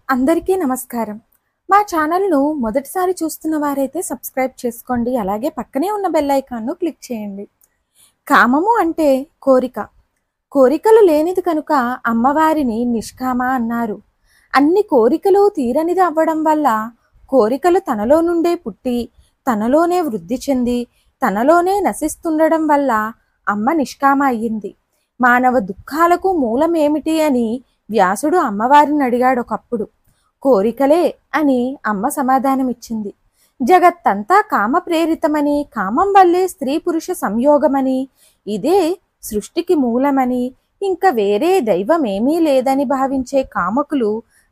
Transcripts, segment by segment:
అందరికీ నమస్కారం. మా ఛానల్‌ను మొదటిసారి చూస్తున్న వారైతే సబ్స్క్రైబ్ చేసుకోండి. అలాగే పక్కనే ఉన్న బెల్ ఐకాన్‌ను క్లిక్ చేయండి. కామము అంటే కోరిక. కోరికలు లేనిది కనుక అమ్మవారిని నిష్కామ అన్నారు. అన్ని కోరికలు తీరనిది అవ్వడం వల్ల కోరికలు తనలో నుండే పుట్టి, తనలోనే వృద్ధి చెంది, తనలోనే నశిస్తుండడం వల్ల అమ్మ నిష్కామ అయ్యింది. మానవ దుఃఖాలకు మూలం ఏమిటి అని వ్యాసుడు అమ్మవారిని అడిగాడు ఒకప్పుడు. కోరికలే అని అమ్మ సమాధానమిచ్చింది. జగత్తంతా కామ ప్రేరితమని, కామం వల్లే స్త్రీ పురుష సంయోగమని, ఇదే సృష్టికి మూలమని, ఇంకా వేరే దైవమేమీ లేదని భావించే కామకులు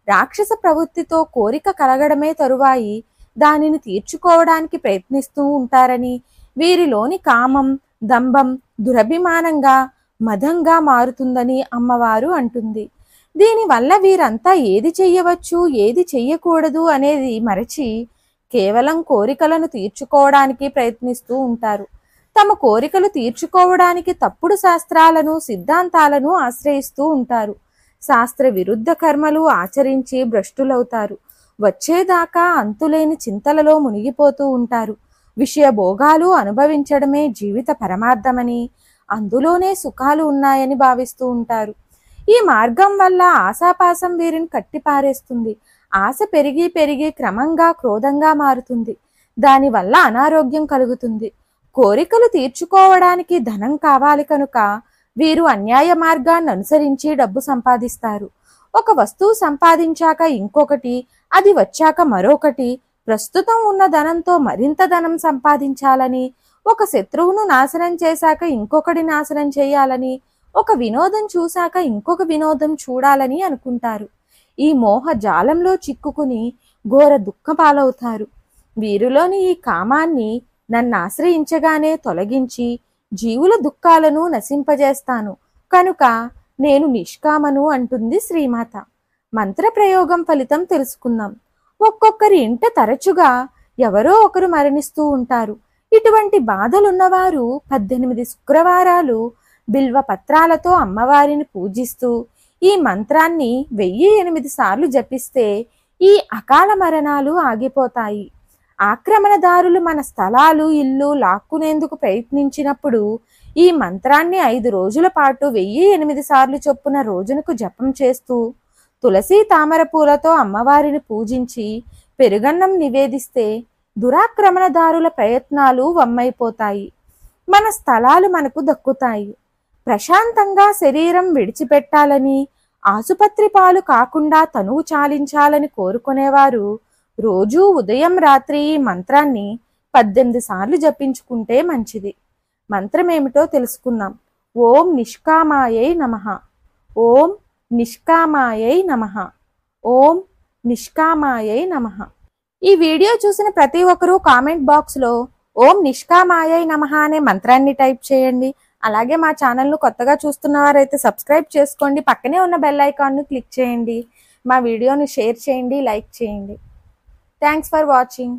రాక్షస ప్రవృత్తితో కోరిక కలగడమే తరువాయి దానిని తీర్చుకోవడానికి ప్రయత్నిస్తూ ఉంటారని, వీరిలోని కామం దంభం దురభిమానంగా మదంగా మారుతుందని అమ్మవారు అంటుంది. దీనివల్ల వీరంతా ఏది చెయ్యవచ్చు ఏది చెయ్యకూడదు అనేది మరచి కేవలం కోరికలను తీర్చుకోవడానికి ప్రయత్నిస్తూ ఉంటారు. తమ కోరికలు తీర్చుకోవడానికి తప్పుడు శాస్త్రాలను సిద్ధాంతాలను ఆశ్రయిస్తూ ఉంటారు. శాస్త్ర విరుద్ధ కర్మలు ఆచరించి భ్రష్టులవుతారు. వచ్చేదాకా అంతులేని చింతలలో మునిగిపోతూ ఉంటారు. విషయ భోగాలు అనుభవించడమే జీవిత పరమార్థమని, అందులోనే సుఖాలు ఉన్నాయని భావిస్తూ ఉంటారు. ఈ మార్గం వల్ల ఆశాపాసం వీరిని కట్టిపారేస్తుంది. ఆశ పెరిగి పెరిగి క్రమంగా క్రోధంగా మారుతుంది. దానివల్ల అనారోగ్యం కలుగుతుంది. కోరికలు తీర్చుకోవడానికి ధనం కావాలి కనుక వీరు అన్యాయ మార్గాన్ని అనుసరించి డబ్బు సంపాదిస్తారు. ఒక వస్తువు సంపాదించాక ఇంకొకటి, అది వచ్చాక మరొకటి, ప్రస్తుతం ఉన్న ధనంతో మరింత ధనం సంపాదించాలని, ఒక శత్రువును నాశనం చేశాక ఇంకొకటి నాశనం చేయాలని, ఒక వినోదం చూశాక ఇంకొక వినోదం చూడాలని అనుకుంటారు. ఈ మోహ జాలంలో చిక్కుకుని ఘోర దుఃఖ పాలవుతారు. వీరిలోని ఈ కామాన్ని నన్ను ఆశ్రయించగానే తొలగించి జీవుల దుఃఖాలను నశింపజేస్తాను కనుక నేను నిష్కామను అంటుంది శ్రీమాత. మంత్ర ప్రయోగం ఫలితం తెలుసుకుందాం. ఒక్కొక్కరి ఇంట తరచుగా ఎవరో ఒకరు మరణిస్తూ ఉంటారు. ఇటువంటి బాధలున్నవారు 18 శుక్రవారాలు బిల్వ పత్రాలతో అమ్మవారిని పూజిస్తూ ఈ మంత్రాన్ని 1008 సార్లు జపిస్తే ఈ అకాల మరణాలు ఆగిపోతాయి. ఆక్రమణదారులు మన స్థలాలు ఇల్లు లాక్కునేందుకు ప్రయత్నించినప్పుడు ఈ మంత్రాన్ని 5 రోజుల పాటు 1008 సార్లు చొప్పున రోజునకు జపం చేస్తూ తులసి తామర పూలతో అమ్మవారిని పూజించి పెరుగన్నం నివేదిస్తే దురాక్రమణదారుల ప్రయత్నాలు వమ్మైపోతాయి. మన స్థలాలు మనకు దక్కుతాయి. ప్రశాంతంగా శరీరం విడిచిపెట్టాలని, ఆసుపత్రి పాలు కాకుండా తనువు చాలించాలని కోరుకునేవారు రోజూ ఉదయం రాత్రి ఈ మంత్రాన్ని 18 సార్లు జపించుకుంటే మంచిది. మంత్రం ఏమిటో తెలుసుకుందాం. ఓం నిష్కామాయై నమః. ఓం నిష్కామాయై నమః. ఓం నిష్కామాయై నమః. ఈ వీడియో చూసిన ప్రతి ఒక్కరూ కామెంట్ బాక్స్లో ఓం నిష్కామాయై నమః అనే మంత్రాన్ని టైప్ చేయండి. అలాగే మా ఛానల్ను కొత్తగా చూస్తున్న వారైతే సబ్స్క్రైబ్ చేసుకోండి. పక్కనే ఉన్న బెల్ ఐకాన్ను క్లిక్ చేయండి. మా వీడియోని షేర్ చేయండి, లైక్ చేయండి. Thanks for watching.